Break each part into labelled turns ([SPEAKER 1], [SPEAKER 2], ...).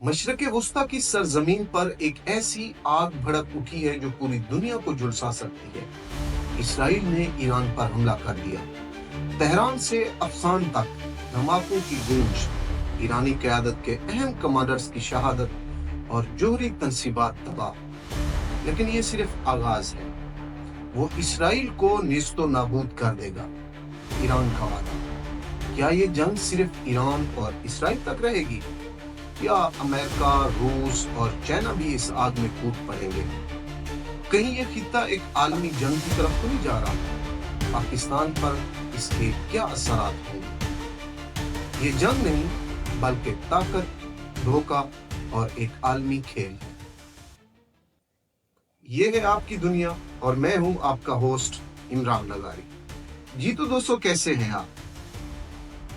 [SPEAKER 1] मशरक़ वस्ता की सरजमीन पर एक ऐसी आग भड़क उठी है जो पूरी दुनिया को झुलसा सकती है। इसराइल ने ईरान पर हमला कर दिया। तेहरान से अफसान तक धमाकों की गूंज, ईरानी क़यादत के अहम कमांडर्स की शहादत और जोहरी तनसीबात तबाह। लेकिन ये सिर्फ आगाज है। वो इसराइल को नेस्तो नाबूद कर देगा। ईरान का वादा। क्या ये जंग सिर्फ ईरान और इसराइल तक रहेगी, या अमेरिका, रूस और चाइना भी इस आग में कूद पड़ेंगे? कहीं ये खित्ता एक आलमी जंग की तरफ तो नहीं जा रहा? पाकिस्तान पर इसके क्या असरात होंगे? ये जंग नहीं, बल्कि ताकत, धोखा और एक आलमी खेल है। ये है आपकी दुनिया और मैं हूं आपका होस्ट इमरान नगारी। जी तो दोस्तों, कैसे हैं आप?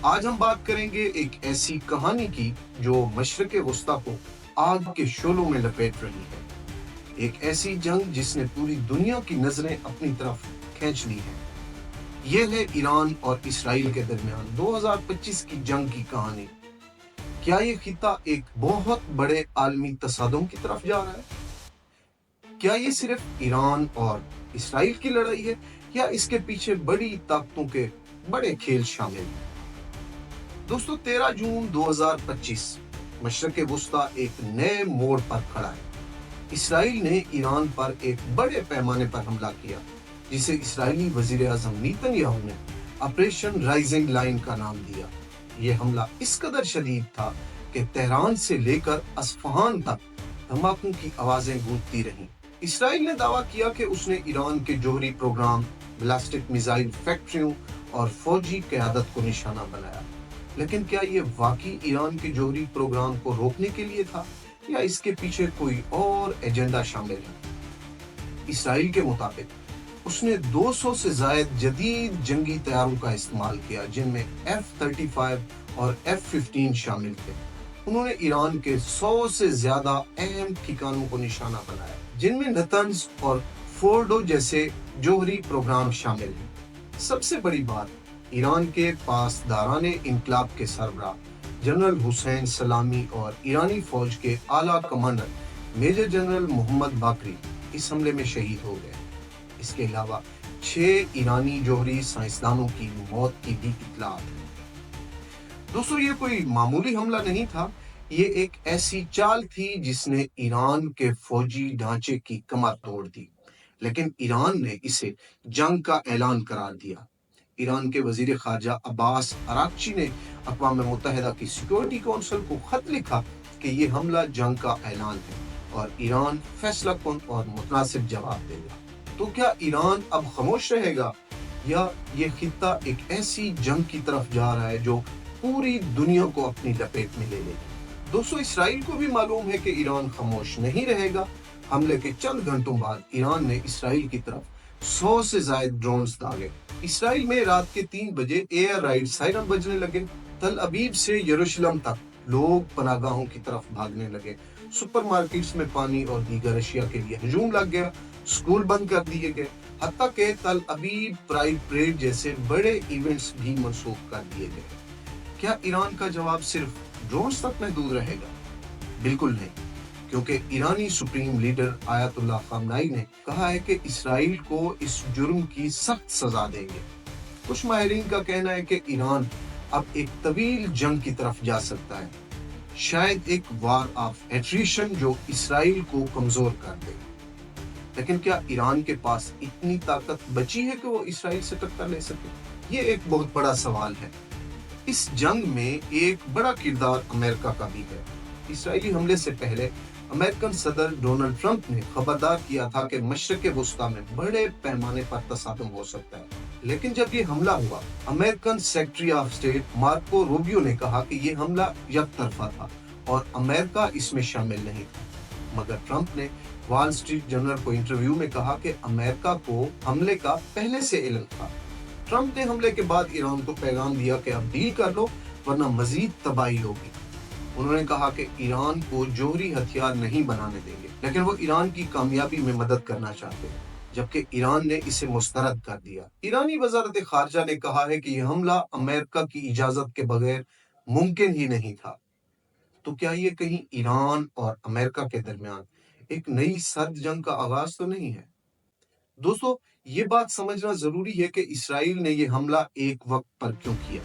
[SPEAKER 1] आज हम बात करेंगे एक ऐसी कहानी की जो मशरक़ वस्ता को आग के शोलों में लपेट रही है। एक ऐसी जंग जिसने पूरी दुनिया की नजरें अपनी तरफ खींच ली है। यह है ईरान और इसराइल के दरमियान 2025 की जंग की कहानी। क्या ये खित्ता एक बहुत बड़े आलमी तसादुम की तरफ जा रहा है? क्या ये सिर्फ ईरान और इसराइल की लड़ाई है, या इसके पीछे बड़ी ताकतों के बड़े खेल शामिल हैं? दोस्तों, 13 जून 2025 मशरक़ वस्ता एक नए मोड़ पर खड़ा है। इसराइल ने ईरान पर एक बड़े पैमाने पर हमला किया, जिसे इसराइली वजीर आज़म नेतन्याहू ने ऑपरेशन राइजिंग लाइन का नाम दिया। यह हमला इस कदर शदीद था कि तेहरान से लेकर अस्फहान तक धमाकों की आवाजें गूंजती रहीं। इसराइल ने दावा किया कि उसने ईरान के जोहरी प्रोग्राम, बैलिस्टिक मिसाइल फैक्ट्रियों और फौजी क़यादत को निशाना बनाया। लेकिन क्या ये वाकई ईरान के जोहरी प्रोग्राम को रोकने के लिए था, या इसके पीछे कोई और एजेंडा शामिल है? इसराइल के मुताबिक उसने 200 से ज्यादा जदीद जंगी तैयारों का इस्तेमाल किया, जिनमें F-35 और F-15 शामिल थे। उन्होंने ईरान के 100 से ज्यादा अहम ठिकानों को निशाना बनाया, जिनमें नतंज और फोर्डो जैसे जोहरी प्रोग्राम शामिल हैं। सबसे बड़ी बात, ईरान के पासदाराने इनकलाब के सरबराह जनरल हुसैन सलामी और ईरानी फौज के आला कमांडर मेजर जनरल मोहम्मद बाकरी इस हमले में शहीद हो गए। इसके अलावा 6 ईरानी जोहरी साइंसदानों की मौत की भी इत्तलात है। दोस्तों, ये कोई मामूली हमला नहीं था। ये एक ऐसी चाल थी जिसने ईरान के फौजी ढांचे की कमर तोड़ दी। लेकिन ईरान ने इसे जंग का ऐलान करार दिया। ईरान के वजीर खारजा अब्बास अराक्ची ने अक़वाम मुत्तहिदा की सिक्योरिटी काउंसिल को खत लिखा कि ये हमला जंग का ऐलान है और ईरान फैसला कुन और मुतनासिब जवाब देगा। तो क्या ईरान अब खामोश रहेगा, या ये खित्ता एक ऐसी जंग की तरफ जा रहा है जो पूरी दुनिया को अपनी लपेट में ले लेगी? दोस्तों, इसराइल को भी मालूम है कि ईरान खामोश नहीं रहेगा। हमले के चंद घंटों बाद ईरान ने इसराइल की तरफ 100 से ज्यादा ड्रोन्स दागे। इसराइल में रात के 3 बजे एयर राइड सायरन बजने लगे। तल अबीब से यरूशलेम तक लोग पनागाहों की तरफ भागने लगे। सुपरमार्केट्स में पानी और दीगर अशिया के लिए हजूम लग गया। स्कूल बंद कर दिए गए। हत्ता के तल अबीब प्राइड परेड जैसे बड़े इवेंट्स भी मनसूख कर दिए गए। क्या ईरान का जवाब सिर्फ ड्रोन्स तक महदूद रहेगा? बिल्कुल नहीं, क्योंकि ईरानी सुप्रीम लीडर आयतुल्लाह खामनाई ने कहा है कि इसराइल को इस जुर्म की सख्त सजा देंगे। कुछ माहिरीन का कहना है कि ईरान अब एक तवील जंग की तरफ जा सकता है, शायद एक वार ऑफ एट्रिशन जो इसराइल को कमजोर कर दे। लेकिन क्या ईरान के पास इतनी ताकत बची है कि वो इसराइल से टक्कर ले सके? ये एक बहुत बड़ा सवाल है। इस जंग में एक बड़ा किरदार अमेरिका का भी है। इसराइली हमले से पहले अमेरिकन सदर डोनाल्ड ट्रंप ने खबरदार किया था कि मशरक़ वस्ता में बड़े पैमाने पर तसादुम हो सकता है। लेकिन जब ये हमला हुआ, American secretary of state Marco Rubio ने कहा कि ये हमला यकतरफा था और अमेरिका इसमें शामिल नहीं था। मगर ट्रंप ने वॉल स्ट्रीट जर्नल को इंटरव्यू में कहा कि अमेरिका को हमले का पहले से इल्म था। ट्रंप ने हमले के बाद ईरान को पैगाम दिया कि अब डील कर लो, वरना मजीद तबाही होगी। उन्होंने कहा कि ईरान को जोहरी हथियार नहीं बनाने देंगे, लेकिन वो ईरान की कामयाबी में मदद करना चाहते हैं, जबकि ईरान ने इसे मुस्तरद कर दिया। ईरानी वजारत खारजा ने कहा है कि यह हमला अमेरिका की इजाजत के बगैर मुमकिन ही नहीं था। تو کیا یہ کہیں ایران اور امریکہ کے درمیان ایک نئی سرد جنگ کا آغاز تو نہیں ہے؟ دوستو، یہ بات سمجھنا ضروری ہے کہ اسرائیل نے یہ حملہ ایک وقت پر کیوں کیا۔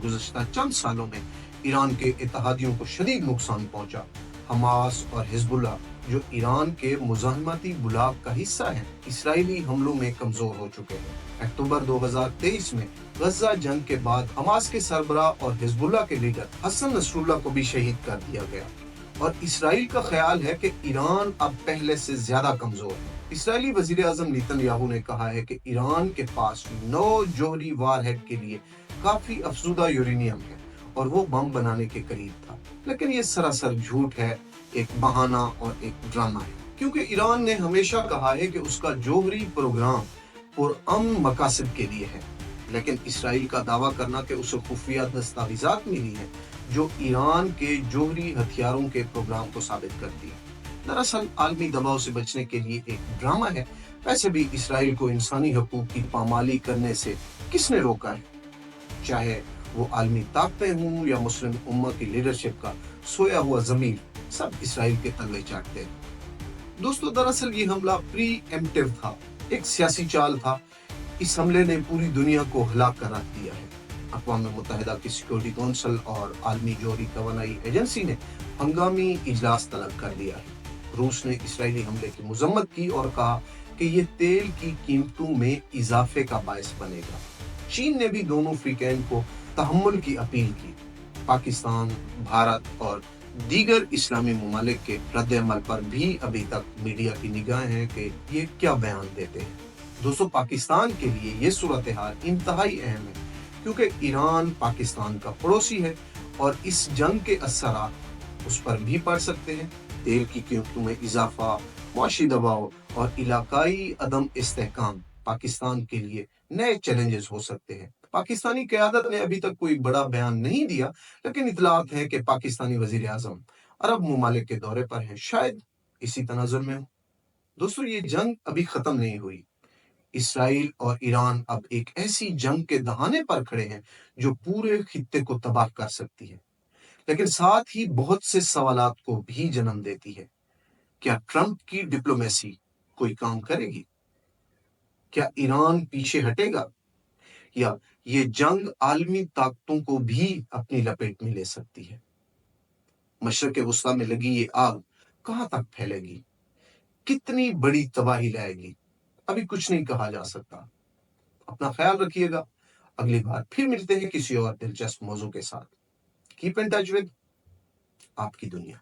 [SPEAKER 1] گزشتہ چند سالوں میں ایران کے اتحادیوں کو شدید نقصان پہنچا۔ حماس اور حزب اللہ جو ایران کے مزاحمتی بلاک کا حصہ ہیں، اسرائیلی حملوں میں کمزور ہو چکے ہیں۔ اکتوبر 2023 میں غزہ جنگ کے بعد حماس کے سربراہ اور حزب اللہ کے لیڈر حسن نصر اللہ کو بھی شہید کر دیا گیا، اور اسرائیل کا خیال ہے کہ ایران اب پہلے سے زیادہ کمزور ہے۔ اسرائیلی وزیر اعظم نیتن یاہو نے کہا ہے کہ ایران کے پاس 9 جوہری وار ہیڈ کے لیے کافی افزودہ یورینیم ہے اور وہ بم بنانے کے قریب تھا، لیکن یہ سراسر جھوٹ ہے، ایک بہانہ اور ایک ڈرامہ ہے، کیونکہ ایران نے ہمیشہ کہا ہے کہ اس کا جوہری پروگرام پرامن مقاصد کے لیے ہے، لیکن اسرائیل کا دعویٰ کرنا کہ اسے خفیہ دستاویزات ملی ہیں جو ایران کے جوہری ہتھیاروں کے پروگرام کو ثابت کرتی ہے، دراصل عالمی دباؤ سے بچنے کے لیے ایک ڈرامہ ہے۔ ویسے بھی اسرائیل کو انسانی حقوق کی پامالی کرنے سے کس نے روکا ہے؟ چاہے وہ عالمی طاقتیں ہوں یا مسلم امت کی لیڈرشپ کا سویا ہوا ضمیر، سب اسرائیل کے تلے چاٹتے ہیں۔ دوستو، دراصل یہ حملہ پری ایمپٹیو تھا، ایک سیاسی چال تھا۔ اس حملے نے پوری دنیا کو ہلاک کر رکھ دیا ہے۔ اقوام متحدہ کی سیکورٹی کونسل اور عالمی جوہری توانائی ایجنسی نے ہنگامی اجلاس طلب کر لیا ہے۔ روس نے اسرائیلی حملے کی مذمت کی اور کہا کہ یہ تیل کی قیمتوں میں اضافے کا باعث بنے گا۔ چین نے بھی دونوں فریقین کو تحمل کی اپیل کی۔ پاکستان، بھارت اور دیگر اسلامی ممالک کے رد عمل پر بھی ابھی تک میڈیا کی نگاہیں ہیں کہ یہ کیا بیان دیتے ہیں۔ دوستو، پاکستان کے لیے یہ صورتحال انتہائی اہم ہے، کیونکہ ایران پاکستان کا پڑوسی ہے اور اس جنگ کے اثرات اس پر بھی پڑ سکتے ہیں۔ تیل کی قیمتوں میں اضافہ، معاشی دباؤ اور علاقائی عدم استحکام پاکستان کے لیے نئے چیلنجز ہو سکتے ہیں۔ پاکستانی قیادت نے ابھی تک کوئی بڑا بیان نہیں دیا، لیکن اطلاعات ہیں کہ پاکستانی وزیر اعظم عرب ممالک کے دورے پر ہیں، شاید اسی تناظر میں ہوں۔ دوستو، یہ جنگ ابھی ختم نہیں ہوئی۔ اسرائیل اور ایران اب ایک ایسی جنگ کے دہانے پر کھڑے ہیں جو پورے خطے کو تباہ کر سکتی ہے، لیکن ساتھ ہی بہت سے سوالات کو بھی جنم دیتی ہے۔ کیا ٹرمپ کی ڈپلومیسی کوئی کام کرے گی؟ کیا ایران پیچھے ہٹے گا؟ یا یہ جنگ عالمی طاقتوں کو بھی اپنی لپیٹ میں لے سکتی ہے؟ مشرق وسطیٰ میں لگی یہ آگ کہاں تک پھیلے گی؟ کتنی بڑی تباہی لائے گی؟ ابھی کچھ نہیں کہا جا سکتا۔ اپنا خیال رکھیے گا۔ اگلی بار پھر ملتے ہیں کسی اور دلچسپ موضوع کے ساتھ۔ کیپ ان ٹچ ود آپ کی دنیا۔